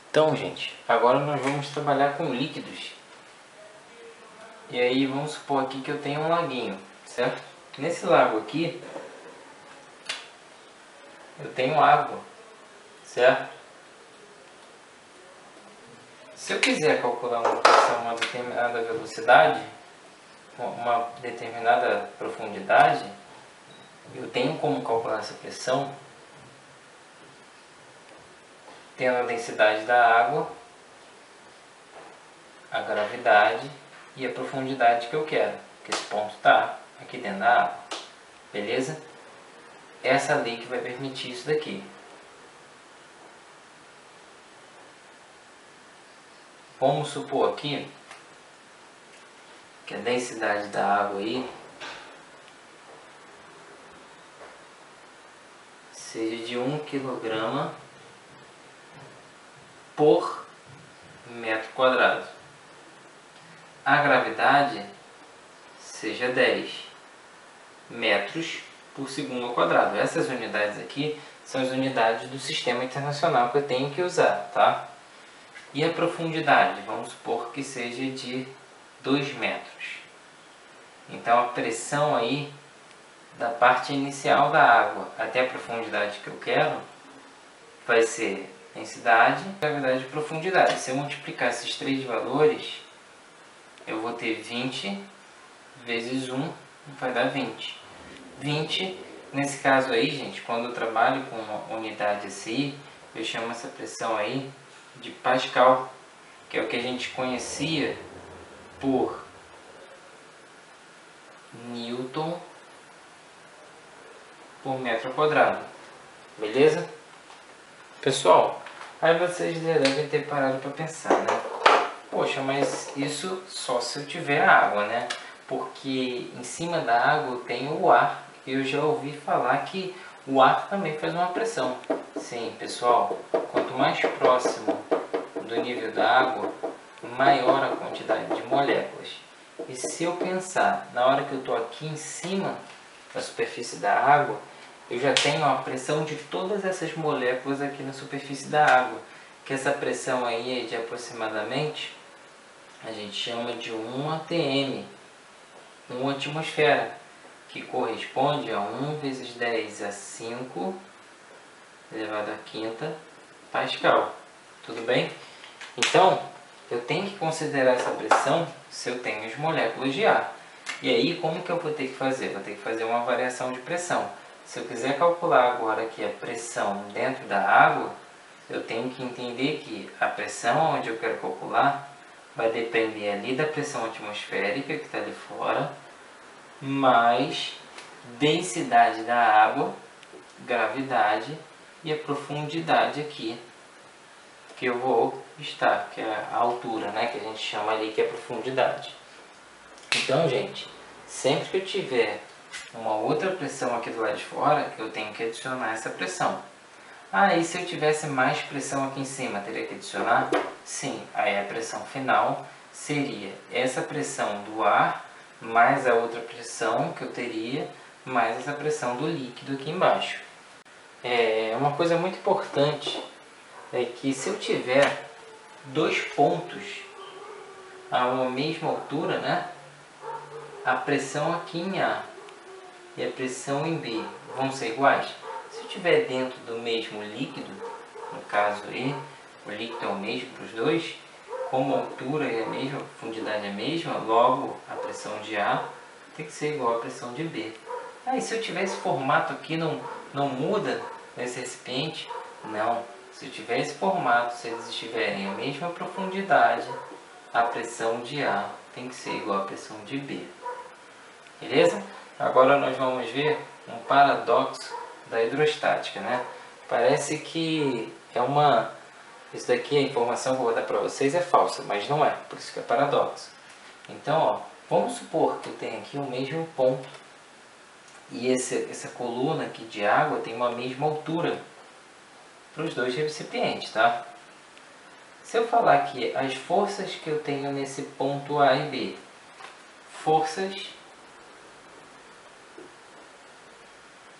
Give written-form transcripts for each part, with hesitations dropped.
Então, gente, agora nós vamos trabalhar com líquidos. E aí vamos supor aqui que eu tenho um laguinho, certo? Nesse lago aqui, eu tenho água, certo? Se eu quiser calcular uma pressão a uma determinada velocidade, uma determinada profundidade, eu tenho como calcular essa pressão tendo a densidade da água, a gravidade e a profundidade que eu quero, que esse ponto está aqui dentro da água, beleza? Essa lei que vai permitir isso daqui. Vamos supor aqui que a densidade da água aí seja de 1 kg por metro quadrado. A gravidade seja 10 metros por segundo ao quadrado. Essas unidades aqui são as unidades do sistema internacional que eu tenho que usar, tá? E a profundidade, vamos supor que seja de 2 metros. Então a pressão aí da parte inicial da água até a profundidade que eu quero vai ser densidade, gravidade e profundidade. Se eu multiplicar esses três valores, eu vou ter 20 vezes 1 vai dar 20. 20, nesse caso aí, gente, quando eu trabalho com uma unidade SI, eu chamo essa pressão aí de Pascal, que é o que a gente conhecia por Newton por metro quadrado. Beleza? Pessoal, aí vocês devem ter parado para pensar, né? Poxa, mas isso só se eu tiver água, né? Porque em cima da água eu tenho o ar. Eu já ouvi falar que o ar também faz uma pressão. Sim, pessoal, quanto mais próximo do nível da água, maior a quantidade de moléculas. E se eu pensar, na hora que eu estou aqui em cima da superfície da água, eu já tenho a pressão de todas essas moléculas aqui na superfície da água. Que essa pressão aí é de aproximadamente, a gente chama de 1 atm, 1 atmosfera, que corresponde a 1 vezes 10 a 5 elevado à quinta Pascal. Tudo bem? Então, eu tenho que considerar essa pressão se eu tenho as moléculas de ar. E aí, como que eu vou ter que fazer? Vou ter que fazer uma variação de pressão. Se eu quiser calcular agora aqui a pressão dentro da água, eu tenho que entender que a pressão onde eu quero calcular vai depender ali da pressão atmosférica que está ali fora, mais densidade da água, gravidade e a profundidade aqui que eu vou estar, que é a altura, né, que a gente chama ali que é profundidade. Então, gente, sempre que eu tiver uma outra pressão aqui do lado de fora, eu tenho que adicionar essa pressão. Ah, e se eu tivesse mais pressão aqui em cima, teria que adicionar? Sim, aí a pressão final seria essa pressão do ar, mais a outra pressão que eu teria, mais essa pressão do líquido aqui embaixo. Uma coisa muito importante é que se eu tiver dois pontos a uma mesma altura, né, a pressão aqui em A e a pressão em B vão ser iguais? Se eu estiver dentro do mesmo líquido, no caso aí, o líquido é o mesmo para os dois, como a altura é a mesma, a profundidade é a mesma, logo a pressão de A tem que ser igual à pressão de B. E se eu tiver esse formato aqui, não muda nesse recipiente? Não. Se eu tiver esse formato, se eles estiverem a mesma profundidade, a pressão de A tem que ser igual à pressão de B. Beleza? Agora nós vamos ver um paradoxo da hidrostática, né? Parece que isso daqui, a informação que eu vou dar para vocês é falsa, mas não é, por isso que é paradoxo. Então, ó, vamos supor que eu tenho aqui o mesmo ponto e essa coluna aqui de água tem uma mesma altura para os dois recipientes, tá? Se eu falar que as forças que eu tenho nesse ponto A e B, forças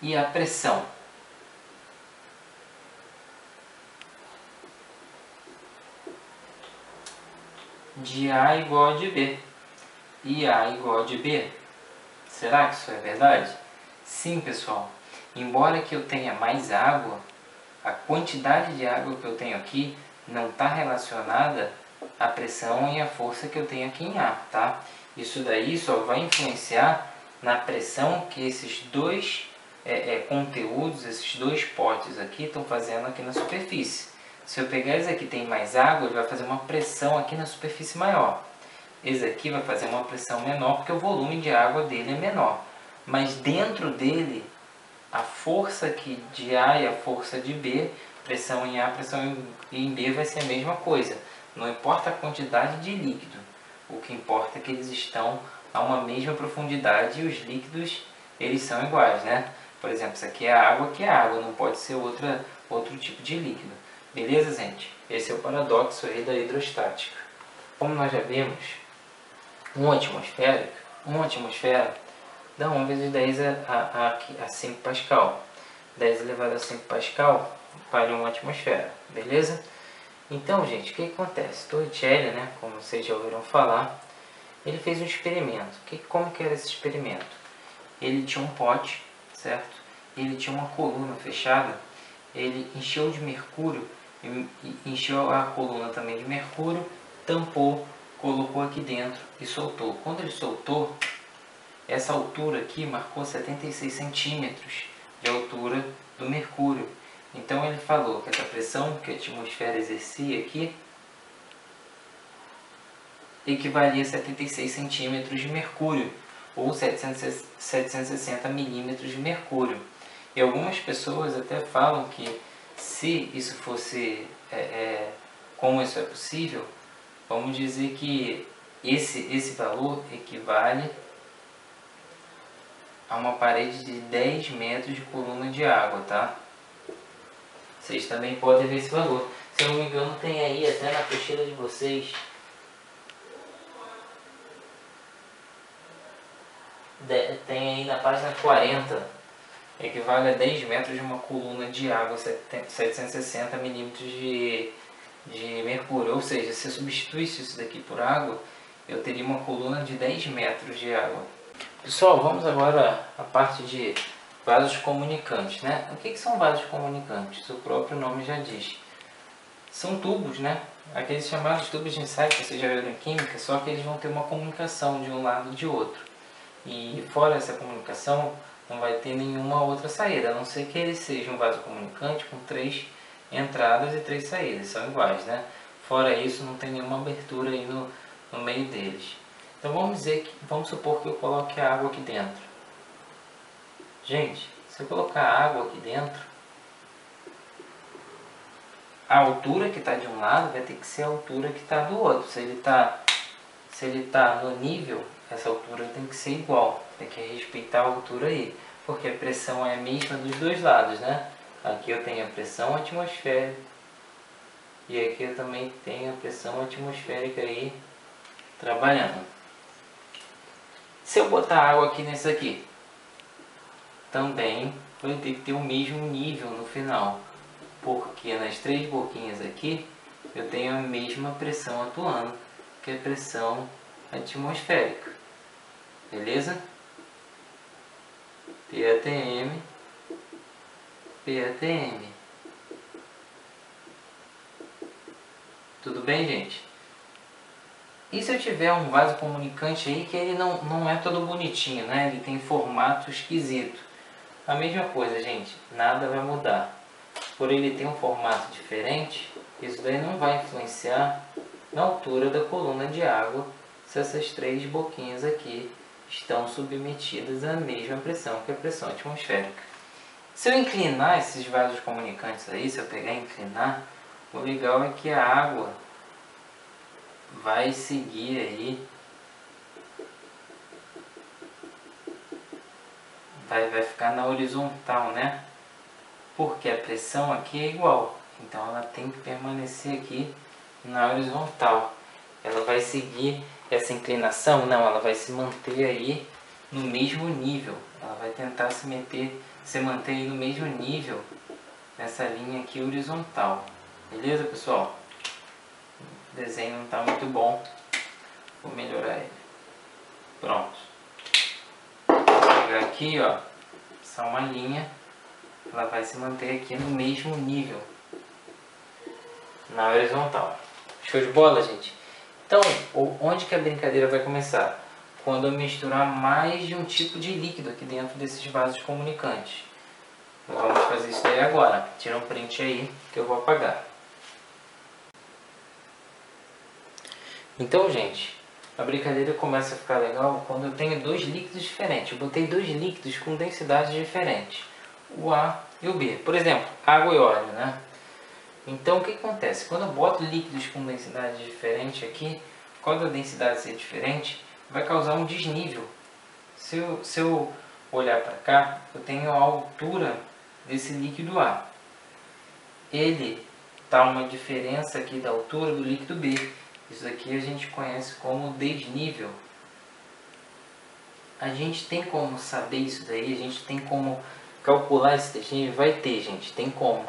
e a pressão. de A igual a de B. E A igual a de B. Será que isso é verdade? Sim, pessoal. Embora que eu tenha mais água, a quantidade de água que eu tenho aqui não está relacionada à pressão e à força que eu tenho aqui em A, tá? Isso daí só vai influenciar na pressão que esses dois conteúdos, esses dois potes aqui estão fazendo aqui na superfície. Se eu pegar esse aqui tem mais água, ele vai fazer uma pressão aqui na superfície maior. Esse aqui vai fazer uma pressão menor porque o volume de água dele é menor. Mas dentro dele, a força aqui de A e a força de B, pressão em A, pressão em B vai ser a mesma coisa. Não importa a quantidade de líquido. O que importa é que eles estão a uma mesma profundidade e os líquidos eles são iguais, né? Por exemplo, isso aqui é água, não pode ser outro tipo de líquido. Beleza, gente? Esse é o paradoxo aí da hidrostática. Como nós já vimos, uma atmosfera dá 1 vezes 10 a 5 Pascal. 10 elevado a 5 Pascal para uma atmosfera, beleza? Então, gente, o que acontece? Torricelli, né, como vocês já ouviram falar, ele fez um experimento. Como que era esse experimento? Ele tinha um pote, certo? Ele tinha uma coluna fechada, ele encheu de mercúrio, encheu a coluna também de mercúrio, tampou, colocou aqui dentro e soltou. Quando ele soltou, essa altura aqui marcou 76 centímetros de altura do mercúrio. Então ele falou que essa pressão que a atmosfera exercia aqui equivalia a 76 centímetros de mercúrio, ou 760 milímetros de mercúrio. E algumas pessoas até falam que se isso fosse, como isso é possível, vamos dizer que esse valor equivale a uma parede de 10 metros de coluna de água, tá? Vocês também podem ver esse valor. Se eu não me engano, tem aí até na apostila de vocês. Tem aí na página 40. Equivale a 10 metros de uma coluna de água, 760 milímetros de mercúrio. Ou seja, se eu substituísse isso daqui por água, eu teria uma coluna de 10 metros de água. Pessoal, vamos agora à parte de vasos comunicantes, né? O que são vasos comunicantes? O próprio nome já diz. São tubos, né? Aqueles chamados tubos de ensaio que vocês já viram em química, só que eles vão ter uma comunicação de um lado e de outro. E fora essa comunicação, não vai ter nenhuma outra saída, a não ser que ele seja um vaso comunicante com 3 entradas e 3 saídas, são iguais, né? Fora isso, não tem nenhuma abertura aí no meio deles. Então vamos supor que eu coloque a água aqui dentro. Gente, se eu colocar a água aqui dentro, a altura que está de um lado vai ter que ser a altura que está do outro. Se ele está no nível, essa altura tem que ser igual. Tem que respeitar a altura aí, porque a pressão é a mesma dos dois lados, né? Aqui eu tenho a pressão atmosférica e aqui eu também tenho a pressão atmosférica aí trabalhando. Se eu botar água aqui nesse aqui, também vai ter que ter o mesmo nível no final, porque nas 3 boquinhas aqui eu tenho a mesma pressão atuando, que é a pressão atmosférica, beleza? PATM, PATM. Tudo bem, gente? E se eu tiver um vaso comunicante aí que ele não é todo bonitinho, né? Ele tem formato esquisito. A mesma coisa, gente, nada vai mudar. Por ele ter um formato diferente, isso daí não vai influenciar na altura da coluna de água se essas 3 boquinhas aqui estão submetidas à mesma pressão que a pressão atmosférica. Se eu inclinar esses vasos comunicantes aí, se eu pegar e inclinar, o legal é que a água vai seguir aí, vai ficar na horizontal, né? Porque a pressão aqui é igual, então ela tem que permanecer aqui na horizontal. Ela vai seguir essa inclinação? Não, ela vai se manter aí no mesmo nível. Ela vai tentar se manter aí no mesmo nível nessa linha aqui horizontal. Beleza, pessoal? O desenho não está muito bom, Vou melhorar ele. Pronto. Vou pegar aqui, ó, só uma linha, ela vai se manter aqui no mesmo nível, na horizontal. Show de bola, gente? Então, onde que a brincadeira vai começar? Quando eu misturar mais de um tipo de líquido aqui dentro desses vasos comunicantes. Nós vamos fazer isso daí agora. Tira um print aí que eu vou apagar. Então, gente, a brincadeira começa a ficar legal quando eu tenho dois líquidos diferentes. Eu botei dois líquidos com densidades diferentes, o A e o B. Por exemplo, água e óleo, né? Então, o que acontece? Quando eu boto líquidos com densidade diferente aqui, quando a densidade ser diferente, vai causar um desnível. Se eu olhar para cá, eu tenho a altura desse líquido A. Ele está uma diferença aqui da altura do líquido B. Isso aqui a gente conhece como desnível. A gente tem como saber isso daí? A gente tem como calcular esse desnível? Vai ter, gente, tem como.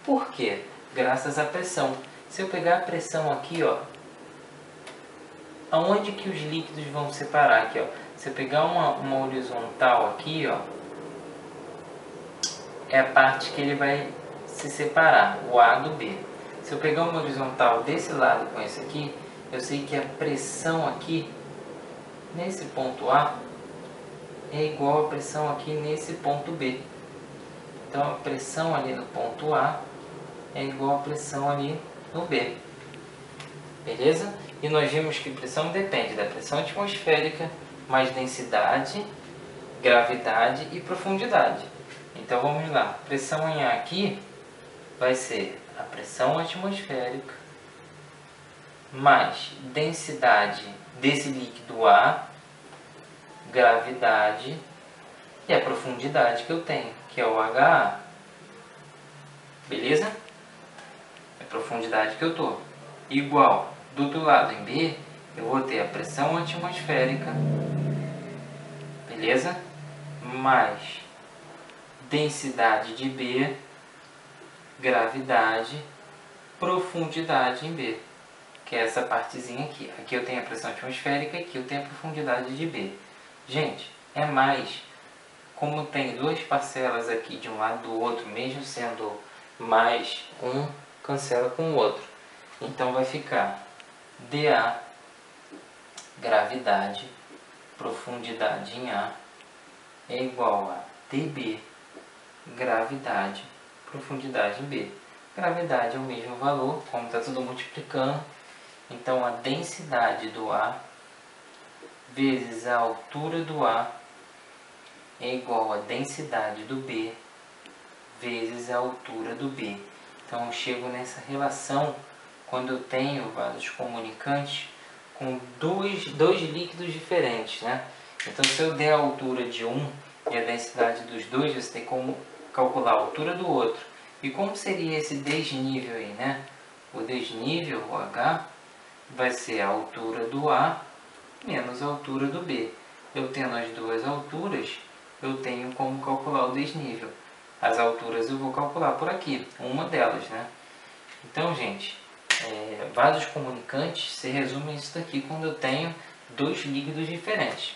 Por quê? Graças à pressão. Se eu pegar a pressão aqui, ó, aonde que os líquidos vão separar aqui, ó? Se eu pegar uma horizontal aqui, ó, é a parte que ele vai se separar, o A do B. Se eu pegar uma horizontal desse lado com esse aqui, eu sei que a pressão aqui, nesse ponto A, é igual à pressão aqui nesse ponto B. Então a pressão ali no ponto A é igual à pressão ali no B. Beleza? E nós vimos que pressão depende da pressão atmosférica, mais densidade, gravidade e profundidade. Então vamos lá. Pressão em A aqui vai ser a pressão atmosférica mais densidade desse líquido A, gravidade e a profundidade que eu tenho, que é o HA. Beleza? É a profundidade que eu estou. Igual, do outro lado em B, eu vou ter a pressão atmosférica, beleza? Mais densidade de B, gravidade, profundidade em B, que é essa partezinha aqui. Aqui eu tenho a pressão atmosférica, aqui eu tenho a profundidade de B. Gente, é mais, como tem duas parcelas aqui de um lado do outro, mesmo sendo mais um, cancela com o outro. Então vai ficar dA, gravidade, profundidade em A, é igual a dB, gravidade, profundidade em B. Gravidade é o mesmo valor, como está tudo multiplicando. Então a densidade do A vezes a altura do A é igual a densidade do B vezes a altura do B. Então eu chego nessa relação quando eu tenho vasos comunicantes com dois líquidos diferentes, né? Então se eu der a altura de um e a densidade dos dois, você tem como calcular a altura do outro. E como seria esse desnível aí, né? O desnível, o H, vai ser a altura do A menos a altura do B. Eu tendo as duas alturas, eu tenho como calcular o desnível. As alturas eu vou calcular por aqui, uma delas, né? Então, gente, vasos comunicantes se resume a isso daqui quando eu tenho dois líquidos diferentes.